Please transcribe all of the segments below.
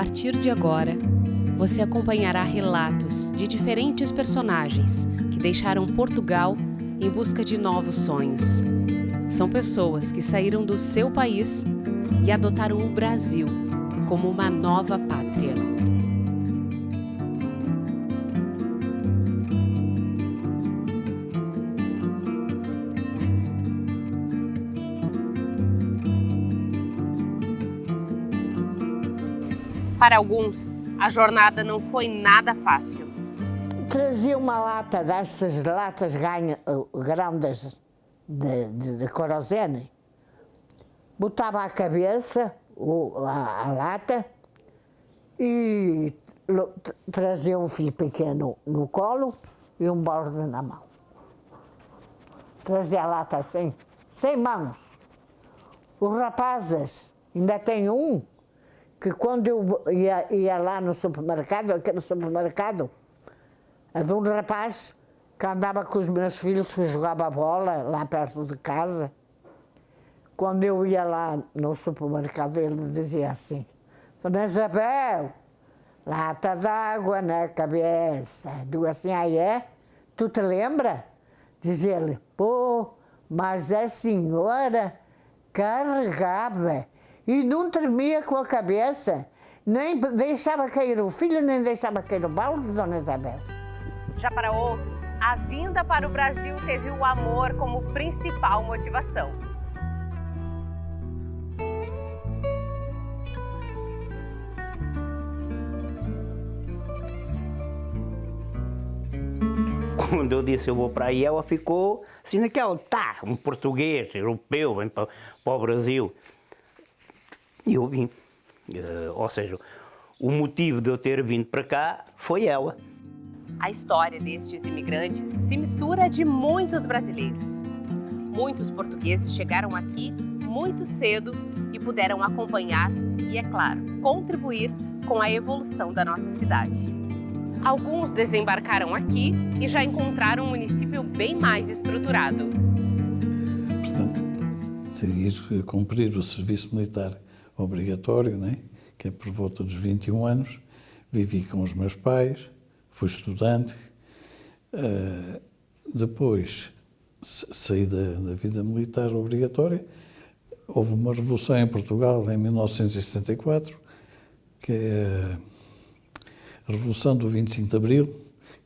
partir de agora, você acompanhará relatos de diferentes personagens que deixaram Portugal em busca de novos sonhos. São pessoas que saíram do seu país e adotaram o Brasil como uma nova pátria. Para alguns, a jornada não foi nada fácil. Trazia uma lata destas latas grandes de querosene, botava a cabeça, a lata, e trazia um filho pequeno no colo e um borde na mão. Trazia a lata assim, sem mãos. Os rapazes, ainda tem um, que quando eu ia lá no supermercado, aquele supermercado, havia um rapaz que andava com os meus filhos, que jogava bola lá perto de casa. Quando eu ia lá no supermercado, ele dizia assim: Dona Isabel, lata d'água na cabeça. Digo assim: aí é? Tu te lembra? Dizia ele: pô, mas a senhora carregava e não tremia com a cabeça, nem deixava cair o filho, nem deixava cair o balde, Dona Isabel. Já para outros, a vinda para o Brasil teve o amor como principal motivação. Quando eu disse eu vou para aí, ela ficou assim naquela, um português, europeu, vem para o Brasil. E eu vim. Ou seja, o motivo de eu ter vindo para cá foi ela. A história destes imigrantes se mistura de muitos brasileiros. Muitos portugueses chegaram aqui muito cedo e puderam acompanhar e, é claro, contribuir com a evolução da nossa cidade. Alguns desembarcaram aqui e já encontraram um município bem mais estruturado. Portanto, seguir cumprir o serviço militar obrigatório, né? Que é por volta dos 21 anos, vivi com os meus pais, fui estudante, depois saí da vida militar obrigatória. Houve uma revolução em Portugal em 1974, que é a Revolução do 25 de Abril,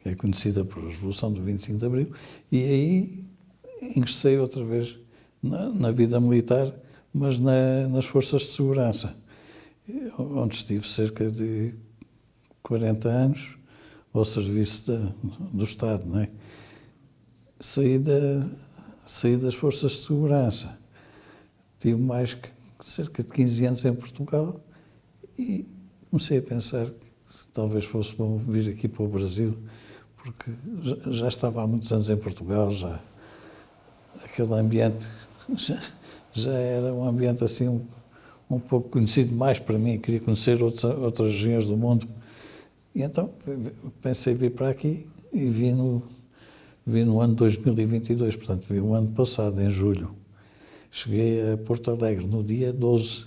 que é conhecida por Revolução do 25 de Abril, e aí ingressei outra vez na vida militar, mas nas forças de segurança, onde estive cerca de 40 anos ao serviço do Estado, não é? Saí das forças de segurança, tive mais que cerca de 15 anos em Portugal e comecei a pensar que talvez fosse bom vir aqui para o Brasil, porque já estava há muitos anos em Portugal, já aquele ambiente já era um ambiente assim um pouco conhecido mais para mim, queria conhecer outras regiões do mundo. E então pensei em vir para aqui e vim no ano 2022, portanto vim o ano passado, em julho. Cheguei a Porto Alegre no dia 12,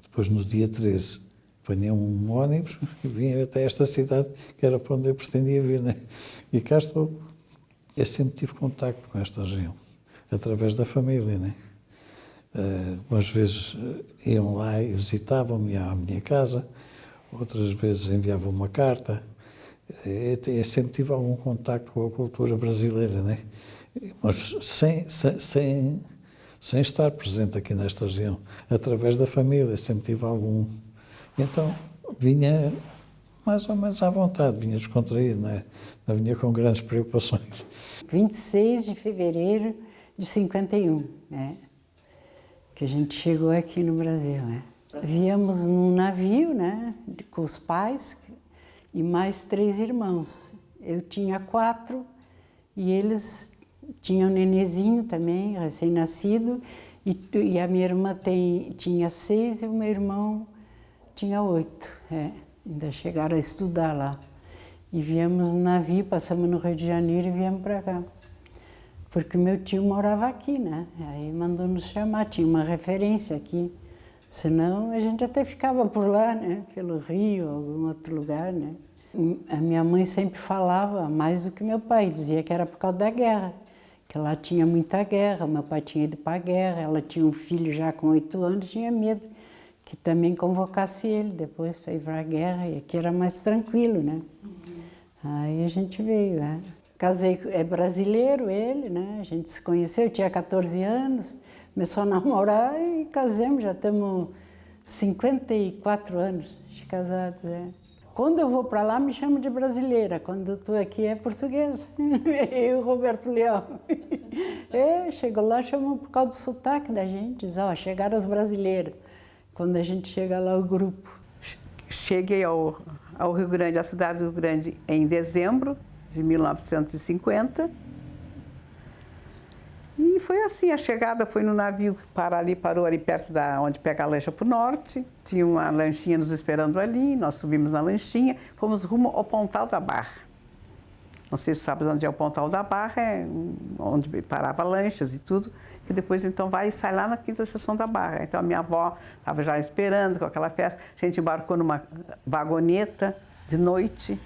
depois no dia 13. Apanhei um ônibus e vim até esta cidade, que era para onde eu pretendia vir, né? E cá estou. Eu sempre tive contacto com esta região, através da família, né? Umas vezes iam lá e visitavam-me à minha casa, outras vezes enviavam uma carta. Eu sempre tive algum contacto com a cultura brasileira, né? Mas sem estar presente aqui nesta região, através da família, sempre tive algum. Então vinha mais ou menos à vontade, vinha descontraído, não vinha com grandes preocupações. 26 de fevereiro de 51, né? Que a gente chegou aqui no Brasil, né? Viemos num navio, né? Com os pais e mais 3 irmãos. Eu tinha 4 e eles tinham um nenezinho também, recém-nascido, e a minha irmã tinha 6 e o meu irmão tinha 8. Ainda chegaram a estudar lá. E viemos no navio, passamos no Rio de Janeiro e viemos para cá. Porque meu tio morava aqui, né? Aí mandou nos chamar, tinha uma referência aqui Senão a gente até ficava por lá, né? Pelo Rio, algum outro lugar, né? A minha mãe sempre falava mais do que meu pai, dizia que era por causa da guerra, que lá tinha muita guerra, meu pai tinha ido para a guerra, ela tinha um filho já com 8 anos, tinha medo que também convocasse ele depois para ir para a guerra, e aqui era mais tranquilo, né? Aí a gente veio, né? Casei, é brasileiro ele, né? A gente se conheceu, eu tinha 14 anos, começou a namorar e casamos, já estamos 54 anos de casados, é. Quando eu vou para lá, me chamo de brasileira. Quando eu estou aqui, é portuguesa. Eu e o Roberto Leão. Chego lá, chamam por causa do sotaque da gente. Diz, ó, chegaram os brasileiros. Quando a gente chega lá, o grupo. Cheguei ao Rio Grande, à cidade do Rio Grande, em dezembro de 1950. E foi assim, a chegada foi no navio que parou ali perto da onde pega a lancha para o norte. Tinha uma lanchinha nos esperando ali, nós subimos na lanchinha, fomos rumo ao Pontal da Barra. Não sei se sabe onde é o Pontal da Barra, é onde parava lanchas e tudo, que depois então vai e sai lá na 5ª Estação da Barra. Então a minha avó estava já esperando com aquela festa, a gente embarcou numa vagoneta de noite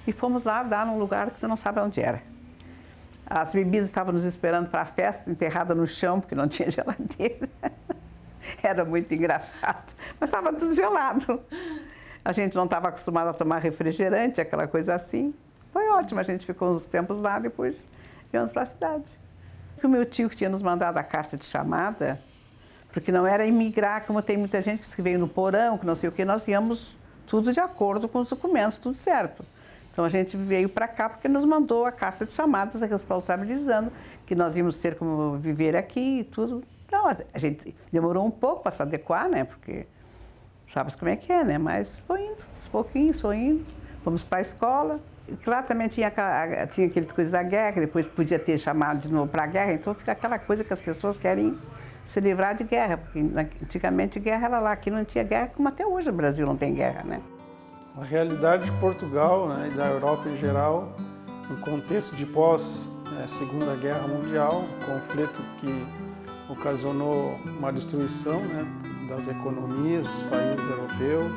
e fomos lá dar num lugar que você não sabe onde era. As bebidas estavam nos esperando para a festa, enterrada no chão, porque não tinha geladeira. Era muito engraçado, mas estava tudo gelado. A gente não estava acostumado a tomar refrigerante, aquela coisa assim. Foi ótimo, a gente ficou uns tempos lá, depois viemos para a cidade. O meu tio que tinha nos mandado a carta de chamada, porque não era imigrar, como tem muita gente que veio no porão, que não sei o que, nós íamos tudo de acordo com os documentos, tudo certo. Então a gente veio para cá porque nos mandou a carta de chamadas responsabilizando que nós íamos ter como viver aqui e tudo. Então a gente demorou um pouco para se adequar, né? Porque sabes como é que é, né? Mas foi indo, aos pouquinhos, foi indo. Fomos para a escola. E lá também tinha aquele coisa da guerra, depois podia ter chamado de novo para a guerra. Então fica aquela coisa que as pessoas querem se livrar de guerra, porque antigamente guerra era lá, aqui não tinha guerra, como até hoje o Brasil não tem guerra, né? A realidade de Portugal, né, e da Europa em geral, no contexto de pós-Segunda Guerra Mundial, conflito que ocasionou uma destruição, né, das economias dos países europeus,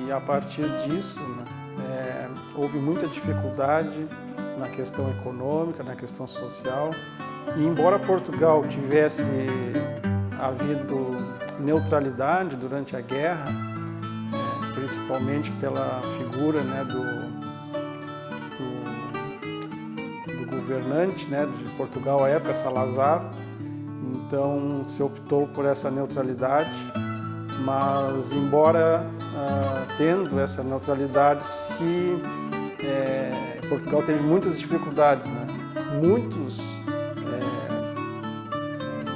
e a partir disso, né, houve muita dificuldade na questão econômica, na questão social, e embora Portugal tivesse havido neutralidade durante a guerra, principalmente pela figura, né, do governante, né, de Portugal à época, Salazar. Então se optou por essa neutralidade, mas embora tendo essa neutralidade, Portugal teve muitas dificuldades, né? Muitos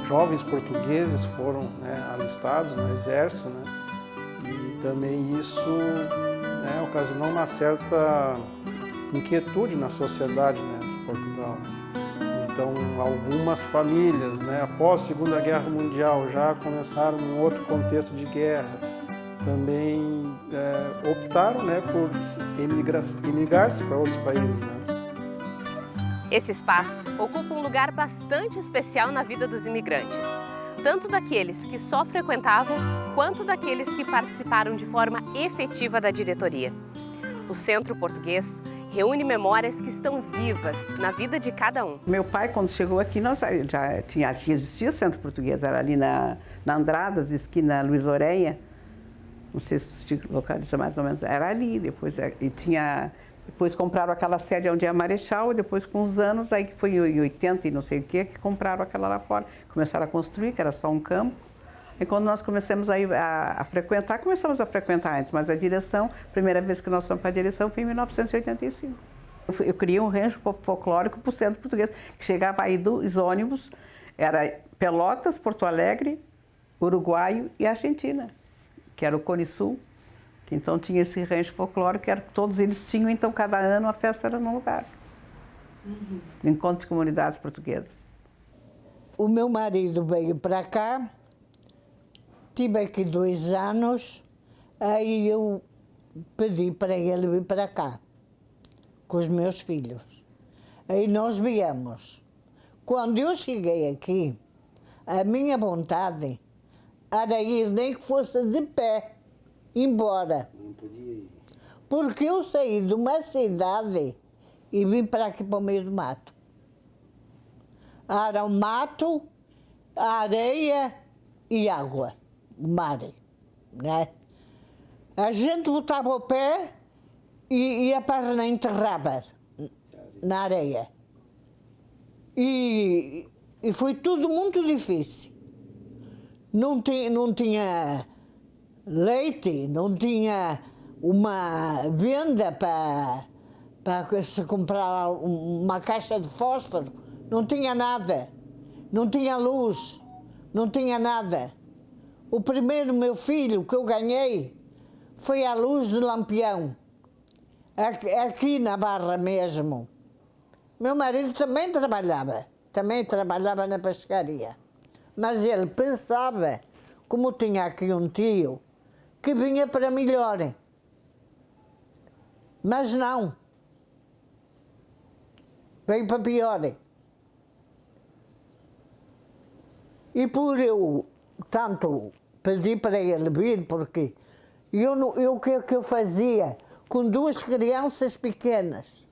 jovens portugueses foram, né, alistados no exército, né? Também isso, né, ocasionou uma certa inquietude na sociedade, né, de Portugal. Então, algumas famílias, né, após a Segunda Guerra Mundial, já começaram num outro contexto de guerra. Também optaram, né, por emigrar-se para outros países, né. Esse espaço ocupa um lugar bastante especial na vida dos imigrantes, tanto daqueles que só frequentavam, quanto daqueles que participaram de forma efetiva da diretoria. O Centro Português reúne memórias que estão vivas na vida de cada um. Meu pai, quando chegou aqui, nós já existia Centro Português, era ali na Andradas, esquina Luiz Lorenha, não sei se te localiza mais ou menos, era ali, depois compraram aquela sede onde é a Marechal, e depois com os anos, aí que foi em 80 e não sei o que compraram aquela lá fora. Começaram a construir, que era só um campo. E quando nós começamos a frequentar, começamos a frequentar antes, mas a direção, a primeira vez que nós fomos para a direção foi em 1985. Eu criei um rancho folclórico para o Centro Português, que chegava aí dos ônibus, era Pelotas, Porto Alegre, Uruguaio e Argentina, que era o Cone Sul. Que então tinha esse rancho folclórico, que todos eles tinham, então cada ano a festa era num lugar. Encontro de comunidades portuguesas. O meu marido veio para cá, tive aqui 2 anos, aí eu pedi para ele vir para cá, com os meus filhos. Aí nós viemos. Quando eu cheguei aqui, a minha vontade era ir nem que fosse de pé, embora. Não podia ir. Porque eu saí de uma cidade e vim para aqui para o meio do mato. Era o mato, a areia e água, o mar, né? A gente botava o pé e a perna enterrava na areia. E foi tudo muito difícil. Não tinha leite, não tinha uma venda para se comprar uma caixa de fósforo, não tinha nada, não tinha luz, não tinha nada. O primeiro meu filho que eu ganhei foi a luz de lampião, aqui na Barra mesmo. Meu marido também trabalhava na pescaria, mas ele pensava, como tinha aqui um tio, que vinha para melhor. Mas não. Veio para pior. E por eu tanto pedi para ele vir, porque o que eu fazia com duas crianças pequenas?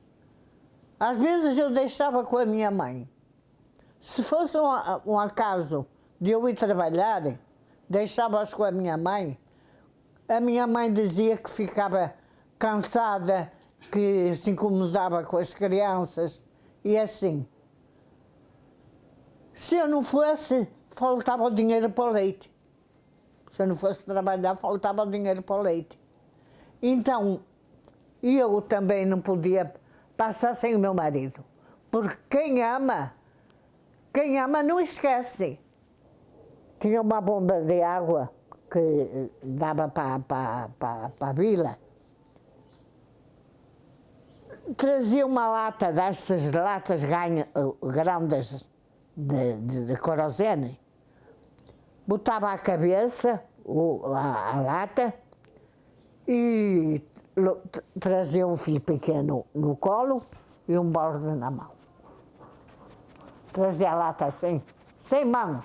Às vezes eu deixava com a minha mãe. Se fosse um acaso de eu ir trabalhar, deixava-os com a minha mãe. A minha mãe dizia que ficava cansada, que se incomodava com as crianças e assim. Se eu não fosse, faltava o dinheiro para o leite. Se eu não fosse trabalhar, faltava o dinheiro para o leite. Então, eu também não podia passar sem o meu marido. Porque quem ama não esquece. Tinha uma bomba de água que dava para a vila. Trazia uma lata destas latas grandes de querosene, botava a cabeça, a lata, e trazia um filho pequeno no colo e um borde na mão. Trazia a lata assim, sem mãos.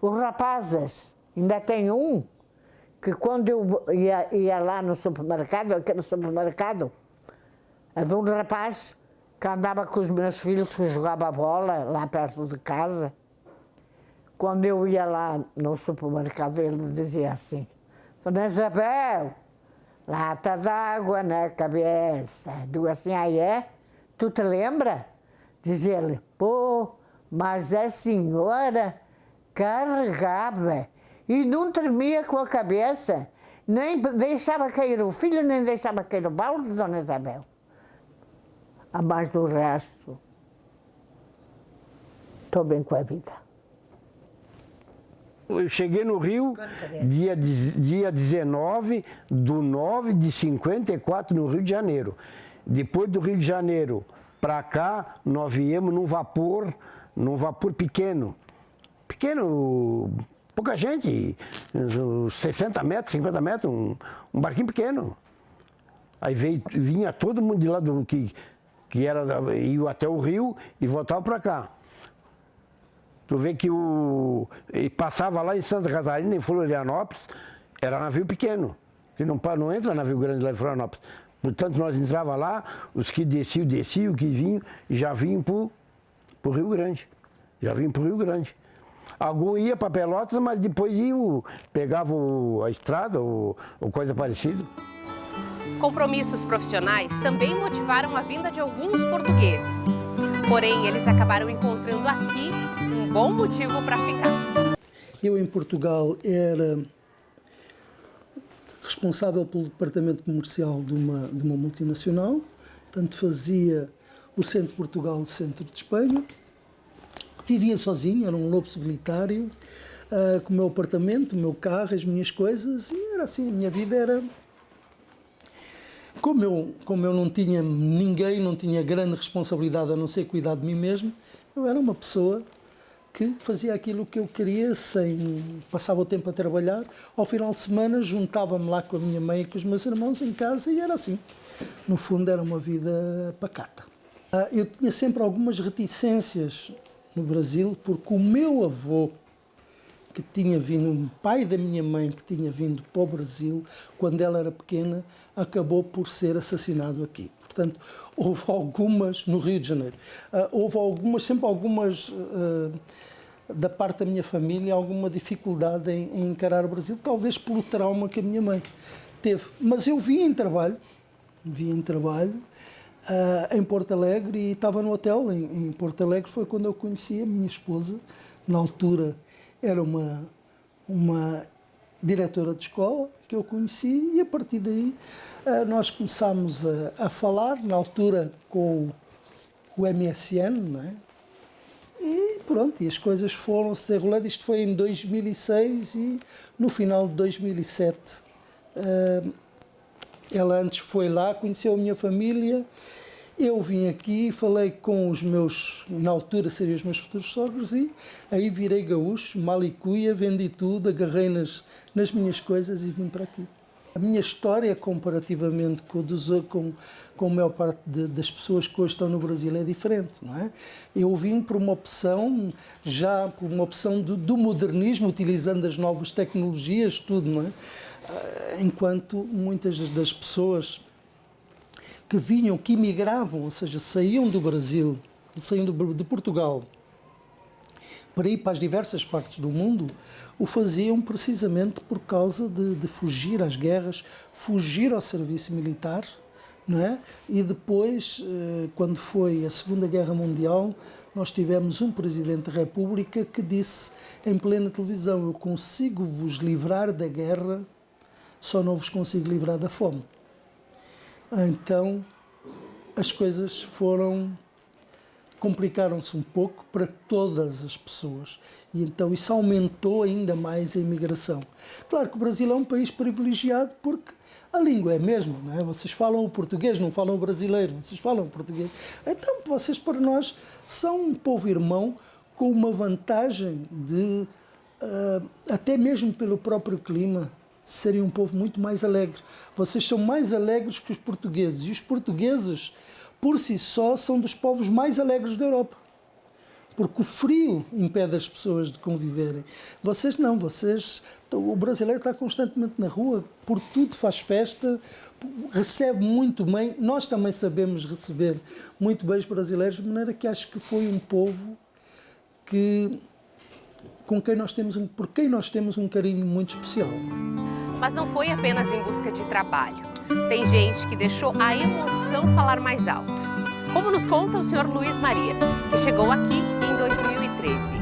Os rapazes, ainda tem um, que quando eu ia lá no supermercado, aquele supermercado, havia um rapaz que andava com os meus filhos, que jogava bola lá perto de casa. Quando eu ia lá no supermercado, ele dizia assim: Dona Isabel, lata d'água na cabeça. Digo assim: aí é? Tu te lembra? Dizia ele: pô, mas a senhora carregava e não tremia com a cabeça, nem deixava cair o filho, nem deixava cair o balde, Dona Isabel. A mais do resto, estou bem com a vida. Eu cheguei no Rio dia 19/9/54 no Rio de Janeiro. Depois do Rio de Janeiro para cá, nós viemos num vapor pequeno. Pequeno, pouca gente, 60 metros, 50 metros, um barquinho pequeno. Aí vinha todo mundo de lá que ia até o Rio e voltava para cá. Tu vê que e passava lá em Santa Catarina, em Florianópolis, era navio pequeno, que não entra navio grande lá em Florianópolis. Portanto, nós entrava lá, os que desciam, que vinham, já vinham para o Rio Grande. Já vinham para o Rio Grande. Algum ia para Pelotas, mas depois pegava a estrada ou coisa parecida. Compromissos profissionais também motivaram a vinda de alguns portugueses. Porém, eles acabaram encontrando aqui um bom motivo para ficar. Eu, em Portugal, era responsável pelo departamento comercial de uma multinacional, portanto fazia o centro de Portugal, o centro de Espanha. Vivia sozinho, era um lobo solitário, com o meu apartamento, o meu carro, as minhas coisas, e era assim, a minha vida era... Como eu não tinha ninguém, não tinha grande responsabilidade a não ser cuidar de mim mesmo, eu era uma pessoa que fazia aquilo que eu queria, passava o tempo a trabalhar. Ao final de semana juntava-me lá com a minha mãe e com os meus irmãos em casa e era assim. No fundo era uma vida pacata. Eu tinha sempre algumas reticências no Brasil porque o meu avô, que tinha vindo, um pai da minha mãe que tinha vindo para o Brasil, quando ela era pequena, acabou por ser assassinado aqui. Portanto, houve algumas, no Rio de Janeiro, houve algumas, sempre algumas, da parte da minha família, alguma dificuldade em encarar o Brasil, talvez pelo trauma que a minha mãe teve. Mas eu vim em trabalho, em Porto Alegre, e estava no hotel em Porto Alegre. Foi quando eu conheci a minha esposa. Na altura era uma diretora de escola que eu conheci, e a partir daí nós começámos a falar, na altura com o MSN, não é? E pronto, e as coisas foram se desenrolando. Isto foi em 2006 e no final de 2007 ela antes foi lá, conheceu a minha família. Eu vim aqui, falei com os meus, na altura seriam os meus futuros sogros, e aí virei gaúcho, malicuia, vendi tudo, agarrei nas minhas coisas e vim para aqui. A minha história, comparativamente com a maior parte das pessoas que hoje estão no Brasil, é diferente, não é? Eu vim por uma opção, do modernismo, utilizando as novas tecnologias, tudo, não é? Enquanto muitas das pessoas que vinham, que imigravam, ou seja, saíam do Brasil, saíam de Portugal, para ir para as diversas partes do mundo, o faziam precisamente por causa de fugir às guerras, fugir ao serviço militar, não é? E depois, quando foi a Segunda Guerra Mundial, nós tivemos um Presidente da República que disse em plena televisão: eu consigo vos livrar da guerra, só não vos consigo livrar da fome. Então, as coisas complicaram-se um pouco para todas as pessoas, e então isso aumentou ainda mais a imigração. Claro que o Brasil é um país privilegiado porque a língua é a mesma, não é? Vocês falam o português, não falam o brasileiro, vocês falam o português. Então, vocês para nós são um povo irmão, com uma vantagem de, até mesmo pelo próprio clima, serem um povo muito mais alegre. Vocês são mais alegres que os portugueses, e os portugueses, por si só, são dos povos mais alegres da Europa, porque o frio impede as pessoas de conviverem. Vocês não, o brasileiro está constantemente na rua, por tudo faz festa, recebe muito bem. Nós também sabemos receber muito bem os brasileiros, de maneira que acho que foi um povo por quem nós temos um carinho muito especial. Mas não foi apenas em busca de trabalho. Tem gente que deixou a emoção falar mais alto. Como nos conta o senhor Luiz Maria, que chegou aqui em 2013.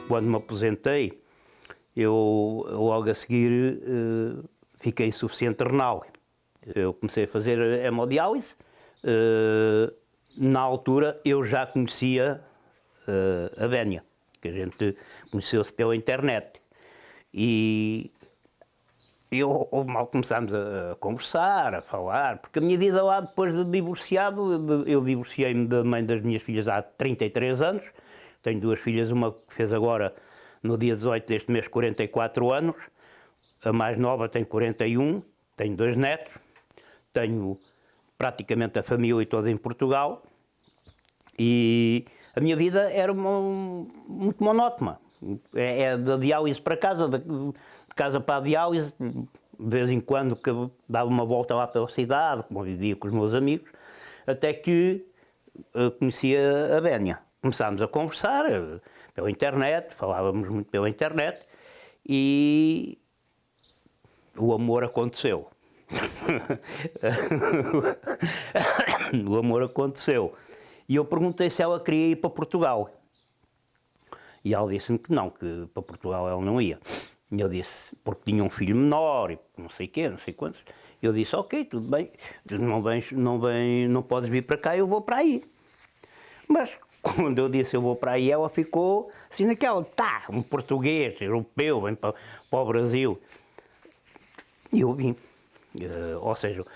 Quando me aposentei, eu logo a seguir fiquei insuficiente renal. Eu comecei a fazer hemodiálise. Na altura eu já conhecia a vénia, que a gente conheceu-se pela internet. E mal começámos a conversar, a falar, porque a minha vida lá, depois de divorciado, eu divorciei-me da mãe das minhas filhas há 33 anos, tenho duas filhas, uma que fez agora, no dia 18 deste mês, 44 anos, a mais nova tem 41, tenho 2 netos, tenho praticamente a família toda em Portugal, e a minha vida era muito monótona. É da diálise para casa, de casa para a diálise, de vez em quando que dava uma volta lá pela cidade, convivia com os meus amigos, até que conheci a vénia. Começámos a conversar pela internet, falávamos muito pela internet, e o amor aconteceu. O amor aconteceu. E eu perguntei se ela queria ir para Portugal. E ela disse-me que não, que para Portugal ela não ia. E eu disse, porque tinha um filho menor, e não sei quê, não sei quantos. Eu disse, ok, tudo bem, não podes vir para cá, eu vou para aí. Mas quando eu disse eu vou para aí, ela ficou assim naquela, um português, europeu, vem para o Brasil. E eu vim. Ou seja,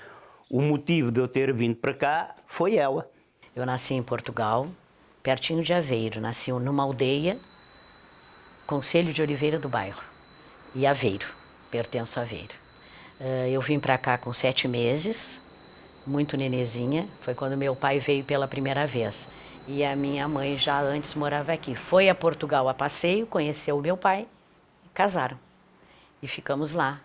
o motivo de eu ter vindo para cá foi ela. Eu nasci em Portugal, pertinho de Aveiro. Nasci numa aldeia, Conselho de Oliveira do Bairro, e Aveiro, pertenço a Aveiro. Eu vim para cá com 7 meses, muito nenezinha, foi quando meu pai veio pela primeira vez. E a minha mãe já antes morava aqui. Foi a Portugal a passeio, conheceu o meu pai casaram e ficamos lá.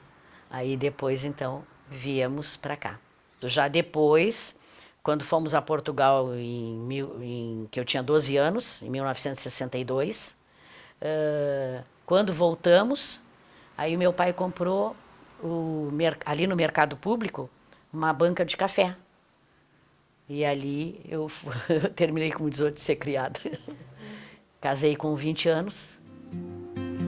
Aí depois, então, viemos para cá. Já depois, quando fomos a Portugal, que eu tinha 12 anos, em 1962, quando voltamos, aí meu pai comprou ali no mercado público uma banca de café. E ali eu terminei com 18 de ser criada. Casei com 20 anos.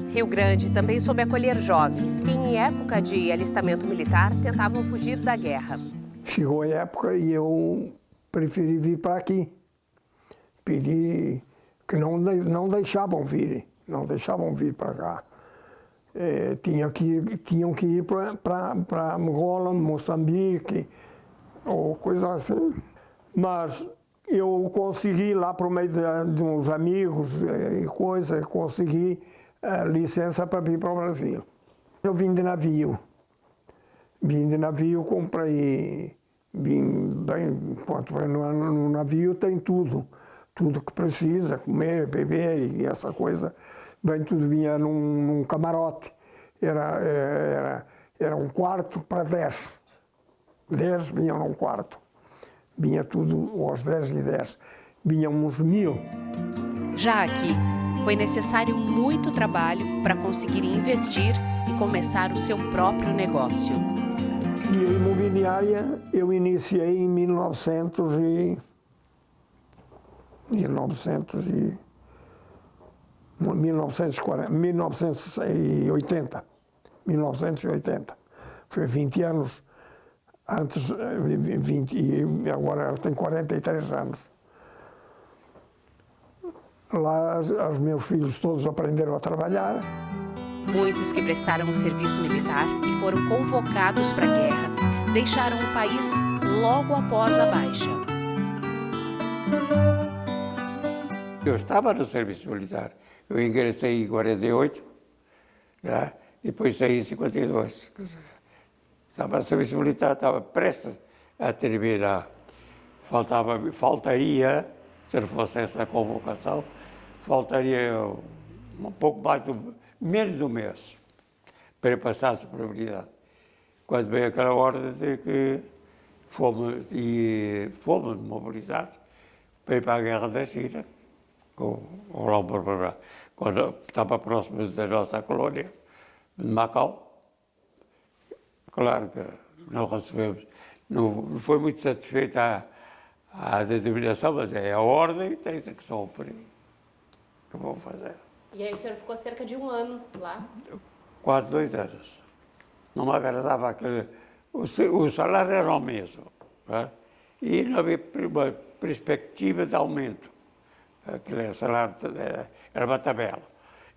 Rio Grande também soube acolher jovens que, em época de alistamento militar, tentavam fugir da guerra. Chegou a época e eu preferi vir para aqui. Pedi que não deixavam vir para cá. Tinham que ir para Angola, Moçambique, ou coisa assim. Mas eu consegui, lá por meio de uns amigos e coisa, consegui a licença para vir para o Brasil. Eu vim de navio. Comprei, vim bem, no navio tem tudo que precisa, comer, beber e essa coisa, bem, tudo vinha num camarote. Era um quarto para 10. 10 vinham num quarto. Vinha tudo aos 10 e 10. Vinham uns 1000. Já aqui, foi necessário muito trabalho para conseguir investir e começar o seu próprio negócio. E a imobiliária eu iniciei em 1980. 1980. Foi 20 anos antes, 20, e agora ela tem 43 anos. Lá os meus filhos todos aprenderam a trabalhar. Muitos que prestaram o serviço militar e foram convocados para a guerra deixaram o país logo após a baixa. Eu estava no serviço militar. Eu ingressei em 48, né? Depois saí em 52. Estava no serviço militar, estava prestes a terminar. Faltaria, se não fosse essa convocação, faltaria um pouco mais, menos de um mês para passar a superioridade. Quando veio aquela ordem de que fomos mobilizados para ir para a guerra da China, quando estava próximo da nossa colônia de Macau. Claro que não recebemos, não foi muito satisfeita a determinação, mas é a ordem e tem-se que só cumprir. Que vou fazer. E aí o senhor ficou cerca de 1 ano lá? Quase 2 anos. Não me agradava aquele... O salário era o mesmo, né? E não havia uma perspectiva de aumento. Aquele salário era uma tabela.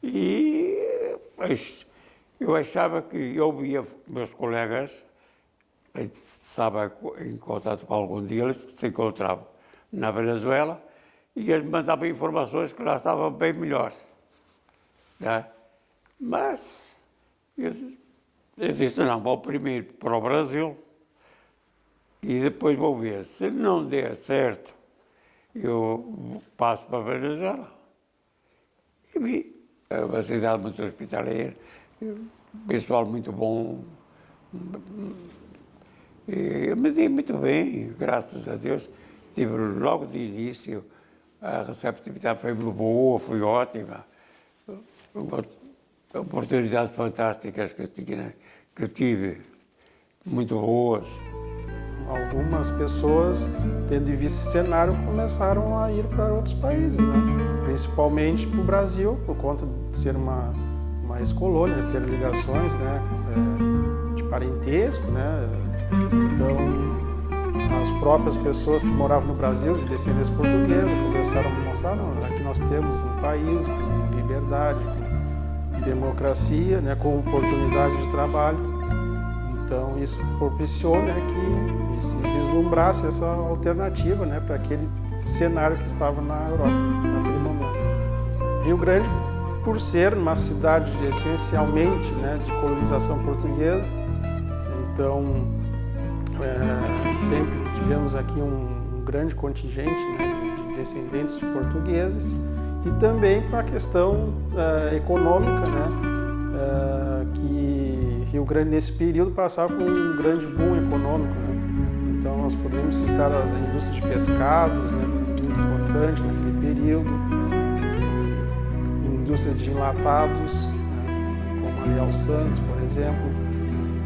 E eu achava que eu via meus colegas, estava em contato com algum deles, que se encontravam na Venezuela, e eles mandavam informações que lá estavam bem melhor. Né? Mas eu disse, não, vou primeiro para o Brasil e depois vou ver. Se não der certo, eu passo para a Venezuela. E vi, é uma cidade muito hospitaleira, pessoal muito bom. E eu me dei muito bem, graças a Deus. Tive logo de início, a receptividade foi boa, foi ótima. Oportunidades fantásticas que eu tive, muito boas. Algumas pessoas, tendo visto esse cenário, começaram a ir para outros países, né? Principalmente para o Brasil, por conta de ser uma ex-colônia, ter ligações, né, de parentesco, né? Então, as próprias pessoas que moravam no Brasil, de descendência portuguesa, começaram a mostrar, não, aqui nós temos um país com liberdade, com democracia, né, com oportunidades de trabalho. Então, isso propiciou, né, que se vislumbrasse essa alternativa, né, para aquele cenário que estava na Europa naquele momento. Rio Grande, por ser uma cidade essencialmente, né, de colonização portuguesa, então sempre tivemos aqui um grande contingente, né, de descendentes de portugueses, e também para a questão econômica, né, Rio Grande, nesse período, passava por um grande boom econômico, né? Então, nós podemos citar as indústrias de pescados, né? Muito importante naquele período, indústria de enlatados, né? Como a Leal Santos, por exemplo.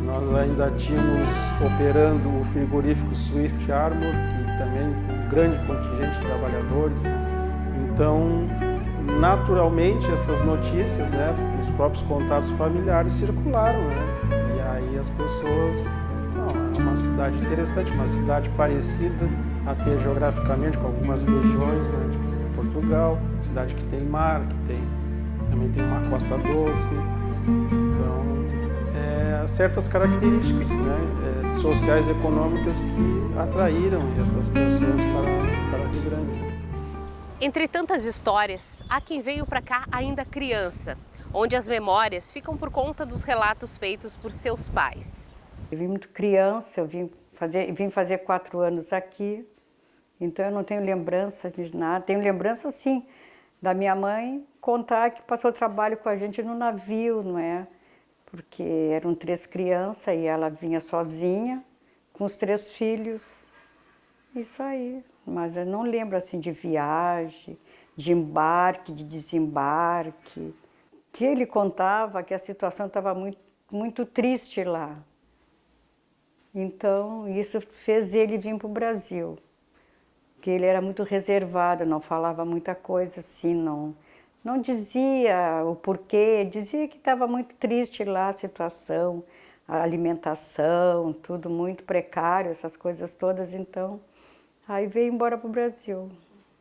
Nós ainda tínhamos operando o frigorífico Swift Armor, que também um grande contingente de trabalhadores. Então, naturalmente, essas notícias, né, os próprios contatos familiares circularam, né? E aí as pessoas, não, é uma cidade interessante, uma cidade parecida até geograficamente com algumas regiões, né, de Portugal, cidade que tem mar, que também tem uma costa doce. Então, certas características, né, sociais e econômicas que atraíram essas pessoas para Rio Grande. Entre tantas histórias, há quem veio para cá ainda criança, onde as memórias ficam por conta dos relatos feitos por seus pais. Eu vim muito criança, eu vim fazer 4 anos aqui, então eu não tenho lembrança de nada. Tenho lembrança, sim, da minha mãe contar que passou trabalho com a gente no navio, não é? Porque eram 3 crianças e ela vinha sozinha, com os 3 filhos. Isso aí. Mas eu não lembro assim de viagem, de embarque, de desembarque. Que ele contava que a situação estava muito triste lá. Então, isso fez ele vir para o Brasil. Porque ele era muito reservado, não falava muita coisa assim, não dizia o porquê, dizia que estava muito triste lá a situação, a alimentação, tudo muito precário, essas coisas todas, então, aí veio embora para o Brasil.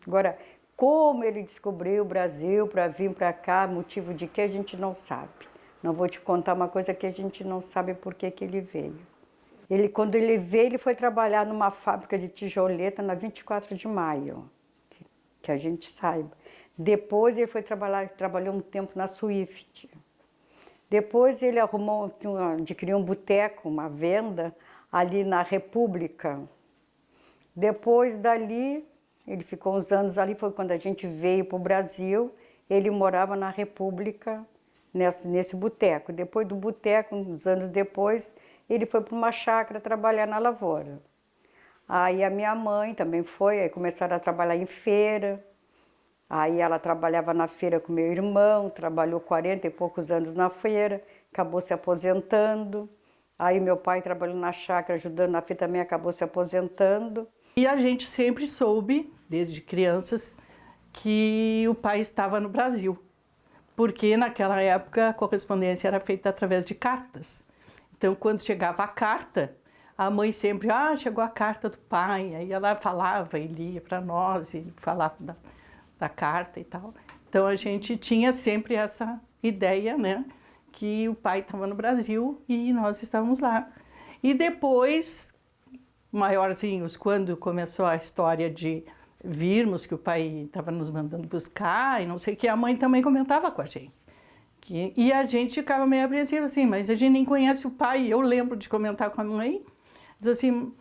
Agora, como ele descobriu o Brasil para vir para cá, motivo de que a gente não sabe. Não vou te contar uma coisa que a gente não sabe por que ele veio. Quando ele veio, ele foi trabalhar numa fábrica de tijoleta na 24 de maio, que a gente saiba. Depois ele foi trabalhou um tempo na Swift. Depois ele adquiriu um boteco, uma venda, ali na República. Depois dali, ele ficou uns anos ali, foi quando a gente veio para o Brasil, ele morava na República, nesse boteco. Depois do boteco, uns anos depois, ele foi para uma chácara trabalhar na lavoura. Aí a minha mãe também foi, aí começaram a trabalhar em feira. Aí ela trabalhava na feira com meu irmão, trabalhou 40 e poucos anos na feira, acabou se aposentando. Aí meu pai trabalhou na chácara, ajudando na feira, também acabou se aposentando. E a gente sempre soube, desde crianças, que o pai estava no Brasil. Porque naquela época a correspondência era feita através de cartas. Então quando chegava a carta, a mãe sempre, chegou a carta do pai. Aí ela falava e lia para nós, e falava da carta e tal. Então a gente tinha sempre essa ideia, né, que o pai estava no Brasil e nós estávamos lá. E depois, maiorzinhos, quando começou a história de virmos que o pai estava nos mandando buscar e não sei o que, a mãe também comentava com a gente. E a gente ficava meio apreensiva assim, mas a gente nem conhece o pai. Eu lembro de comentar com a mãe, diz assim,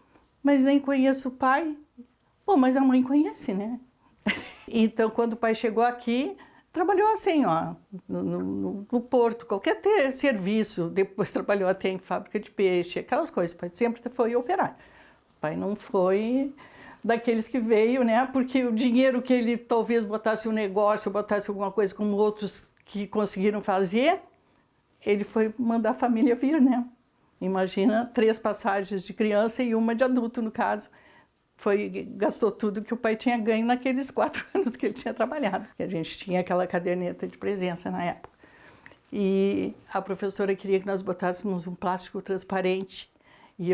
mas nem conheço o pai. Pô, mas a mãe conhece, né? Então, quando o pai chegou aqui, trabalhou assim, no porto, qualquer serviço. Depois trabalhou até em fábrica de peixe, aquelas coisas. O pai sempre foi operário. O pai não foi daqueles que veio, né? Porque o dinheiro que ele talvez botasse um negócio, botasse alguma coisa como outros que conseguiram fazer, ele foi mandar a família vir, né? Imagina 3 passagens de criança e uma de adulto, no caso. Gastou tudo que o pai tinha ganho naqueles 4 anos que ele tinha trabalhado. A gente tinha aquela caderneta de presença na época. E a professora queria que nós botássemos um plástico transparente. E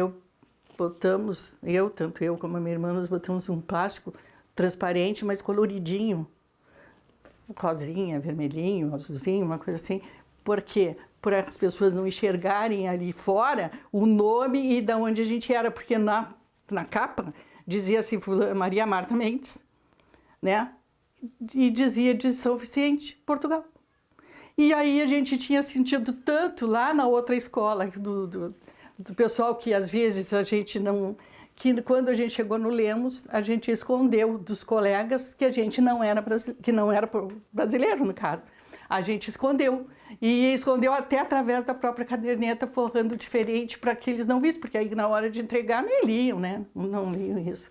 tanto eu como a minha irmã, nós botamos um plástico transparente, mas coloridinho. Rosinha, vermelhinho, azulzinho, uma coisa assim. Por quê? Para as pessoas não enxergarem ali fora o nome e de onde a gente era. Porque na capa dizia assim, Maria Marta Mendes, né? E dizia de São Vicente, Portugal. E aí a gente tinha sentido tanto lá na outra escola, do pessoal que às vezes a gente não... Que quando a gente chegou no Lemos, a gente escondeu dos colegas que a gente não era brasileiro, no caso. A gente escondeu. E escondeu até através da própria caderneta, forrando diferente para que eles não vissem, porque aí na hora de entregar nem liam, né? Não liam isso.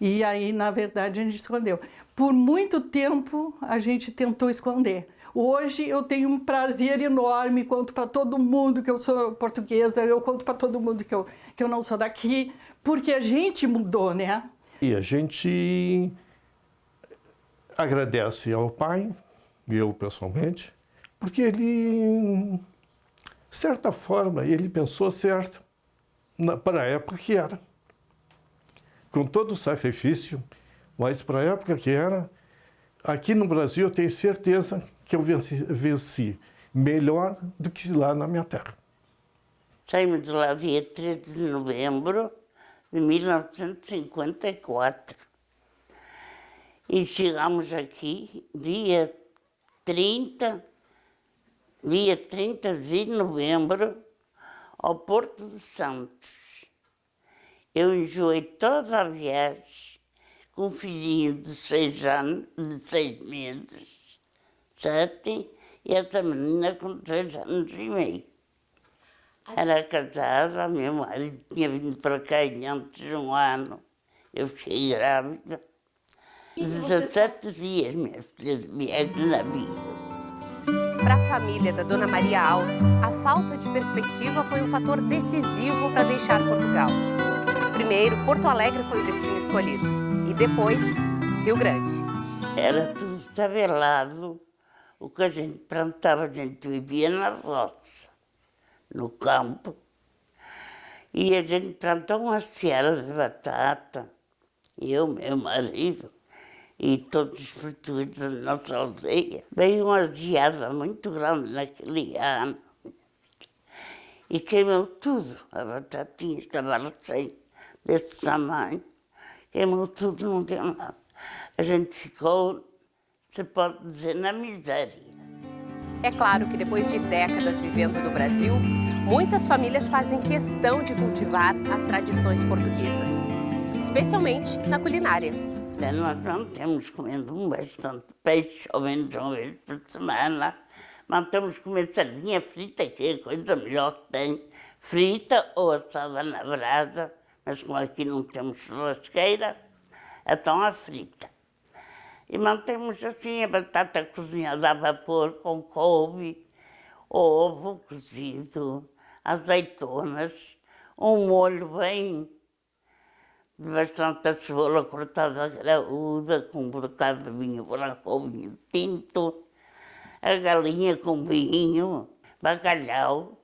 E aí, na verdade, a gente escondeu. Por muito tempo, a gente tentou esconder. Hoje eu tenho um prazer enorme, conto para todo mundo que eu sou portuguesa, eu conto para todo mundo que eu não sou daqui, porque a gente mudou, né? E a gente agradece ao pai, eu pessoalmente, porque ele, de certa forma, ele pensou certo para a época que era. Com todo o sacrifício, mas para a época que era, aqui no Brasil eu tenho certeza que eu venci melhor do que lá na minha terra. Saímos de lá dia 13 de novembro de 1954 e chegamos aqui dia 30 de novembro ao Porto de Santos. Eu enjoei toda a viagem com um filhinho de 6 anos, de 6 meses, 7, e essa menina com 3 anos e meio. Era casada, meu marido tinha vindo para cá antes de um ano, eu fiquei grávida. 17 dias, minha filha, de viagem de navio. Para a família da Dona Maria Alves, a falta de perspectiva foi um fator decisivo para deixar Portugal. Primeiro, Porto Alegre foi o destino escolhido e depois, Rio Grande. Era tudo tabelado. O que a gente plantava, a gente vivia na roça, no campo. E a gente plantou uma seara de batata, eu, meu marido e todos os portugueses da nossa aldeia. Veio uma geada muito grande naquele ano e queimou tudo. A batatinha estava recém desse tamanho, queimou tudo, não deu nada. A gente ficou, se pode dizer, na miséria. É claro que depois de décadas vivendo no Brasil, muitas famílias fazem questão de cultivar as tradições portuguesas, especialmente na culinária. Nós mantemos comendo bastante peixe, ao menos uma vez por semana. Mantemos comer sardinha frita, que é a coisa melhor que tem. Frita ou assada na brasa, mas como aqui não temos churrasqueira, então a frita. E mantemos assim a batata cozinhada a vapor com couve, ovo cozido, azeitonas, um molho bem de bastante cebola cortada graúda, com um bocado de vinho branco ou vinho tinto, a galinha com vinho, bacalhau,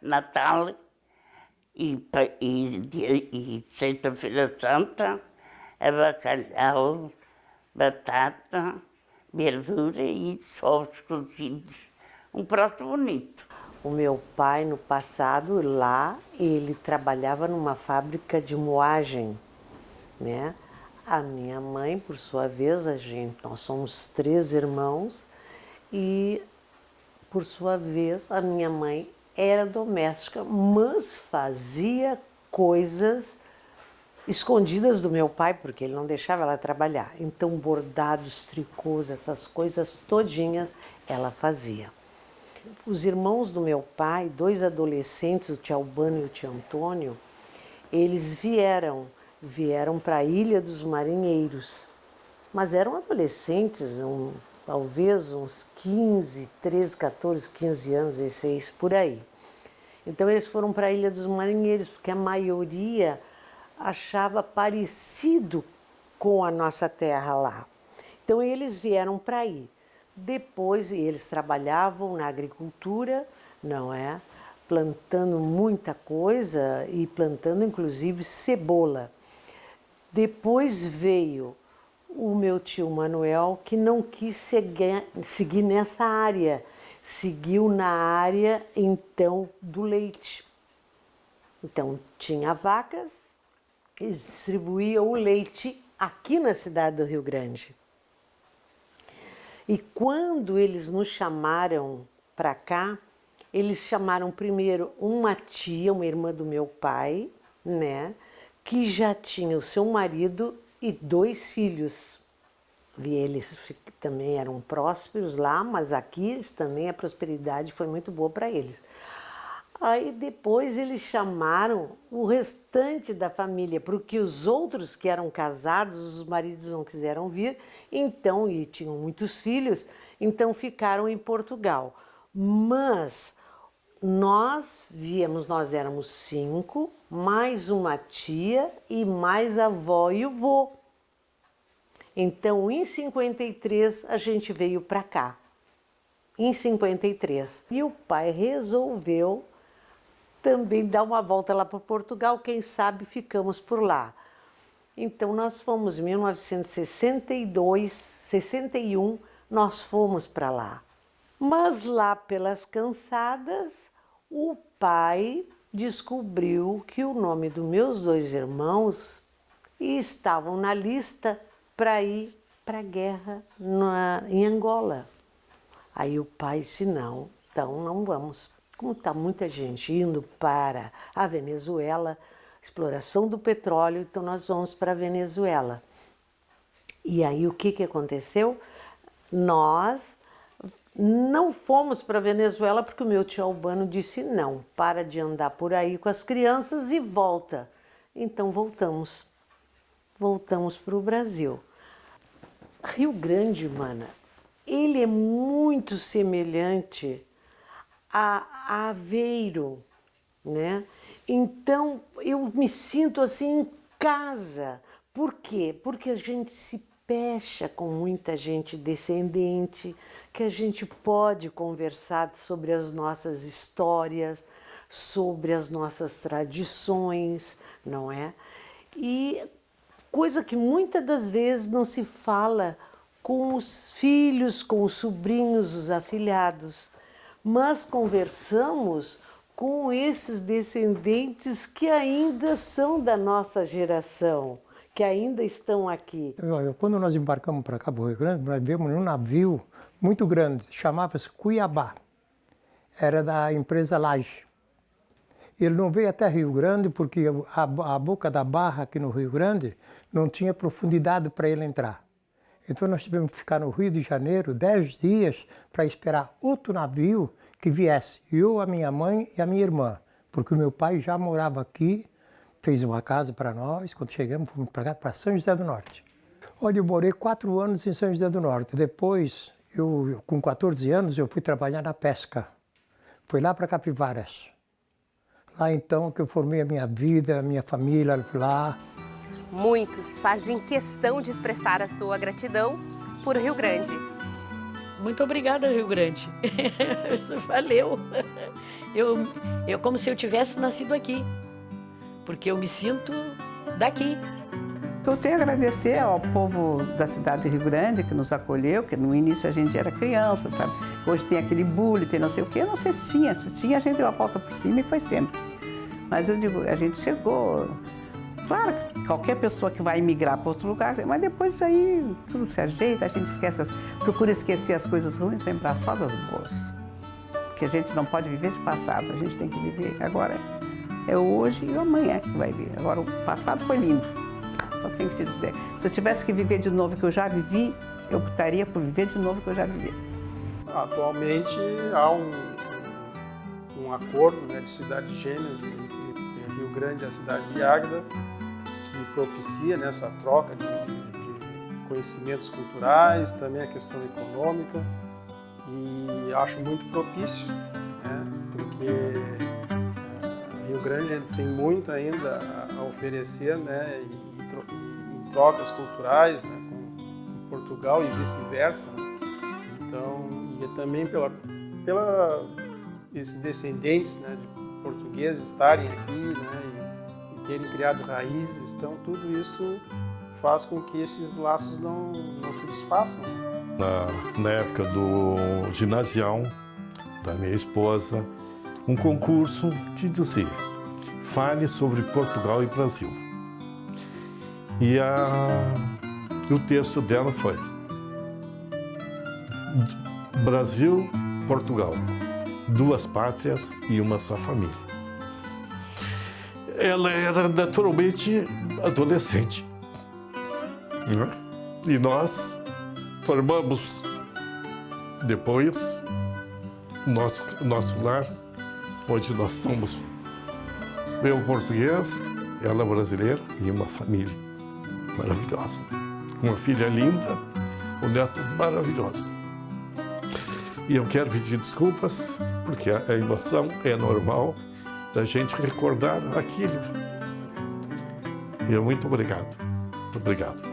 Natal e Sexta-feira Santa, a bacalhau, batata, verdura e ovos cozidos. Um prato bonito. O meu pai, no passado, lá, ele trabalhava numa fábrica de moagem, né? A minha mãe, por sua vez, nós somos 3 irmãos e, por sua vez, a minha mãe era doméstica, mas fazia coisas escondidas do meu pai, porque ele não deixava ela trabalhar. Então, bordados, tricôs, essas coisas todinhas, ela fazia. Os irmãos do meu pai, 2 adolescentes, o tio Albano e o tio Antônio, eles vieram para a Ilha dos Marinheiros, mas eram adolescentes, talvez uns 15, 13, 14, 15 anos, 16, por aí. Então eles foram para a Ilha dos Marinheiros, porque a maioria achava parecido com a nossa terra lá. Então eles vieram para aí. Depois eles trabalhavam na agricultura, não é? Plantando muita coisa e plantando inclusive cebola. Depois veio o meu tio Manuel, que não quis seguir nessa área, seguiu na área então do leite. Então tinha vacas que distribuíam o leite aqui na cidade do Rio Grande. E quando eles nos chamaram para cá, eles chamaram primeiro uma tia, uma irmã do meu pai, né, que já tinha o seu marido e 2 filhos. Eles também eram prósperos lá, mas aqui também a prosperidade foi muito boa para eles. Aí depois eles chamaram o restante da família, porque os outros que eram casados, os maridos não quiseram vir, então, e tinham muitos filhos, então ficaram em Portugal. Mas nós éramos 5, mais uma tia e mais a avó e o vô. Então, em 53, a gente veio para cá. Em 53. E o pai resolveu também dar uma volta lá para Portugal, quem sabe ficamos por lá. Então nós fomos em 1962, 61, nós fomos para lá. Mas lá pelas cansadas, o pai descobriu que o nome dos meus 2 irmãos estavam na lista para ir para a guerra em Angola. Aí o pai disse, não, então não vamos. Como está muita gente indo para a Venezuela, exploração do petróleo, então nós vamos para a Venezuela. E aí o que aconteceu? Nós não fomos para a Venezuela porque o meu tio Albano disse não, para de andar por aí com as crianças e volta. Então voltamos para o Brasil. Rio Grande, mana, ele é muito semelhante a Aveiro, né? Então eu me sinto assim em casa. Por quê? Porque a gente se fecha com muita gente descendente, que a gente pode conversar sobre as nossas histórias, sobre as nossas tradições, não é? E coisa que muitas das vezes não se fala com os filhos, com os sobrinhos, os afilhados. Mas conversamos com esses descendentes que ainda são da nossa geração, que ainda estão aqui. Quando nós embarcamos para Cabo Rio Grande, nós vimos num navio muito grande, chamava-se Cuiabá, era da empresa Laje. Ele não veio até Rio Grande porque a boca da barra aqui no Rio Grande não tinha profundidade para ele entrar. Então nós tivemos que ficar no Rio de Janeiro 10 dias para esperar outro navio que viesse. Eu, a minha mãe e a minha irmã. Porque o meu pai já morava aqui, fez uma casa para nós. Quando chegamos, fomos para cá, para São José do Norte. Olha, eu morei 4 anos em São José do Norte. Depois, com 14 anos, eu fui trabalhar na pesca. Fui lá para Capivaras. Lá então que eu formei a minha vida, a minha família lá. Muitos fazem questão de expressar a sua gratidão por Rio Grande. Muito obrigada, Rio Grande. Valeu. Eu como se eu tivesse nascido aqui, porque eu me sinto daqui. Eu tenho a agradecer ao povo da cidade de Rio Grande que nos acolheu, que no início a gente era criança, sabe? Hoje tem aquele bullying, tem não sei o quê, eu não sei se tinha. Se tinha, a gente deu a volta por cima e foi sempre. Mas eu digo, a gente chegou. Claro que qualquer pessoa que vai emigrar para outro lugar, mas depois aí tudo se ajeita, a gente esquece, procura esquecer as coisas ruins, lembrar só das boas. Porque a gente não pode viver de passado, a gente tem que viver agora. É o hoje e o amanhã que vai vir. Agora, o passado foi lindo, só tenho que te dizer. Se eu tivesse que viver de novo o que eu já vivi, eu optaria por viver de novo o que eu já vivi. Atualmente há um acordo, né, de cidades gêmeas entre Rio Grande e a cidade de Águeda, que propicia nessa troca de conhecimentos culturais, também a questão econômica, e acho muito propício, né, porque Rio Grande tem muito ainda a oferecer, né, em trocas culturais, né, com Portugal e vice-versa. Então, e também pela esses descendentes, né, de portugueses estarem aqui, né, e terem criado raízes, então tudo isso faz com que esses laços não se desfaçam. Na época do ginasial da minha esposa, um concurso que dizia: fale sobre Portugal e Brasil. E o texto dela foi: Brasil, Portugal, 2 pátrias e uma só família. Ela era naturalmente adolescente, né? E nós formamos depois nosso lar, onde nós somos eu português, ela brasileira e uma família maravilhosa. Uma filha linda, um neto maravilhoso. E eu quero pedir desculpas, porque a emoção é normal da gente recordar aquilo. E muito obrigado. Muito obrigado.